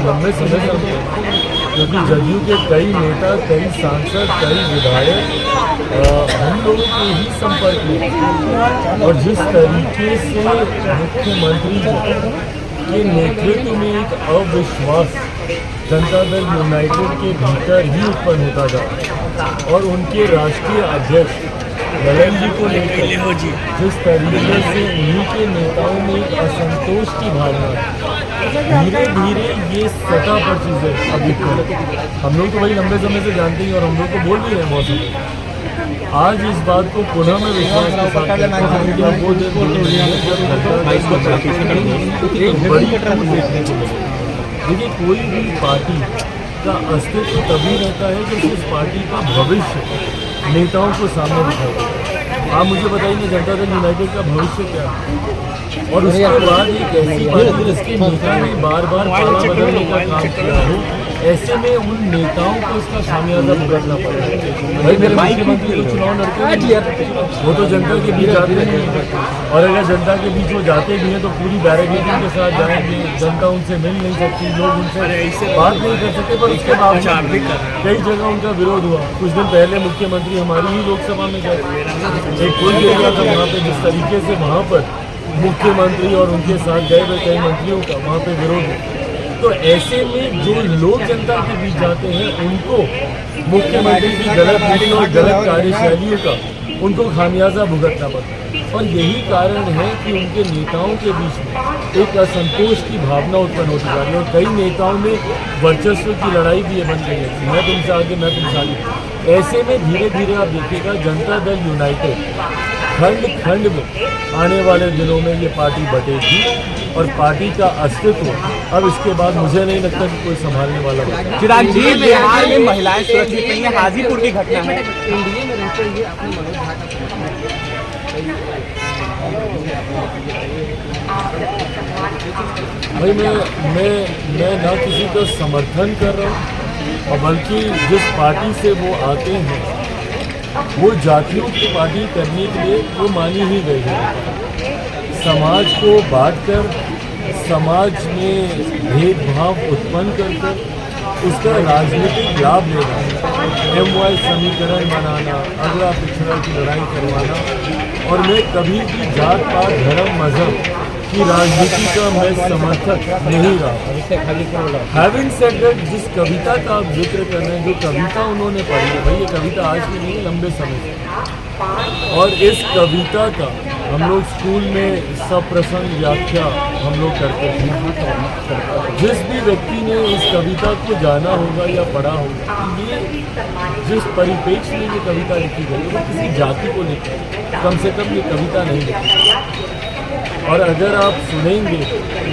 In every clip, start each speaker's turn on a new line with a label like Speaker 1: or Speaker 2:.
Speaker 1: लंबे समय से होते हैं, क्योंकि जदयू के कई नेता, कई सांसद, कई विधायक हम लोगों के ही संपर्क में, और जिस तरीके से मुख्यमंत्री के नेतृत्व में एक अविश्वास जनता दल यूनाइटेड के भीतर ही उत्पन्न होता था, और उनके राष्ट्रीय अध्यक्ष ललन जी को लेकर जिस तरीके से उन्हीं के नेताओं में एक असंतोष की भावना है, धीरे धीरे ये सतह पर चीज़ें अभी हम लोग तो भाई लंबे समय से जानते हैं और हम लोग को बोल भी रहे हैं मौसम। आज इस बात को पुनः मैं विश्वास के साथ कहता हूं कि वो दिन एक बड़ी ट्रेंड देखने को मिले। देखिए, कोई भी पार्टी का अस्तित्व तभी रहता है जब उस पार्टी का भविष्य नेताओं को सामने दिखाई। आप मुझे बताइए, जनता दल यूनाइटेड का भविष्य क्या है? और उसके बाद एक ऐसी पार्टी जिसके नेता ने बार बार पाला बदलने का काम किया हो, ऐसे में उन नेताओं को इसका खामियाजा भुगतना पड़ा है। भाई मेरे मुख्यमंत्री तो चुनाव लड़ते हैं, वो तो जनता के बीच जाते हैं, और अगर जनता के बीच वो जाते भी हैं तो पूरी बैरिकेडिंग के साथ जाएंगे, जनता उनसे मिल नहीं सकती, लोग उनसे बात नहीं कर सकते। पर उसके बावजूद कई जगह उनका विरोध हुआ। कुछ दिन पहले मुख्यमंत्री हमारी ही लोकसभा में गए, एक कोई एरिया था वहाँ पे, जिस तरीके से वहाँ पर मुख्यमंत्री और उनके साथ गए हुए कई मंत्रियों का वहाँ पे विरोध हुआ। तो ऐसे में जो लोग जनता के बीच जाते हैं, उनको मुख्यमंत्री की गलत नीति और गलत कार्यशैलियों का उनको खामियाजा भुगतना पड़ता है। और यही कारण है कि उनके नेताओं के बीच में एक असंतोष की भावना उत्पन्न होती जा रही है, और कई नेताओं में वर्चस्व की लड़ाई भी बन गई है, मैं तुमसे आगे, मैं तुमसे आगे। ऐसे में धीरे धीरे आप देखिएगा, जनता दल यूनाइटेड खंड खंड में आने वाले दिनों में ये पार्टी बटेगी, और पार्टी का अस्तित्व अब इसके बाद मुझे नहीं लगता कि कोई संभालने वाला होगा।
Speaker 2: चिराग जी, बिहार में महिलाएं सुरक्षित नहीं है, हाजीपुर की घटना है।
Speaker 3: एनडीए में रहते हुए अपने मनोज झा का
Speaker 1: भाई मैं ना किसी का समर्थन कर रहा हूँ, और बल्कि जिस पार्टी से वो आते हैं वो जातियों की पार्टी करने के लिए वो मानी ही गई है। समाज को बांटकर, समाज में भेदभाव उत्पन्न कर उसका राजनीतिक लाभ लेना, MY समीकरण बनाना, अगला पिछड़ा की लड़ाई करवाना, और मैं कभी भी जात पात धर्म मजहब की राजनीति का मैं समर्थक नहीं रहा। हैविंग सेड दैट, जिस कविता का आप जिक्र कर रहे हैं, जो कविता उन्होंने पढ़ी है, भाई ये कविता आज की नहीं है, लंबे समय से, और इस कविता का हम लोग स्कूल में सप्रसंग व्याख्या हम लोग करते हैं। जिस भी व्यक्ति ने इस कविता को जाना होगा या पढ़ा होगा, ये जिस परिप्रेक्ष्य में ये कविता लिखी गई वो किसी जाति को लेकर कम से कम ये कविता नहीं लिखी। और अगर आप सुनेंगे,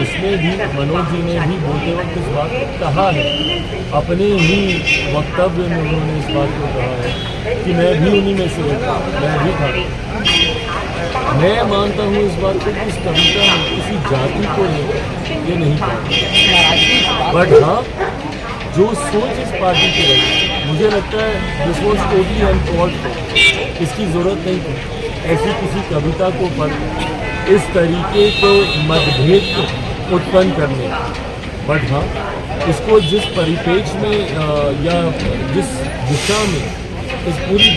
Speaker 1: इसमें भी मनोज जी ने भी बोलते वक्त इस बात को कहा है, अपने ही वक्तव्य में उन्होंने इस बात को कहा है कि मैं भी उन्हीं में से था, मैं भी था। मैं मानता हूँ इस बात को कि इस कविता में किसी जाति को लेकर ये नहीं था, बट हाँ, जो सोच इस पार्टी की रही, मुझे लगता है this was totally uncalled for, इसकी ज़रूरत नहीं थी ऐसी किसी कविता को पढ़ इस तरीके के मतभेद उत्पन्न करने। बट हाँ, इसको जिस परिप्रेक्ष्य में या जिस दिशा में इस पूरी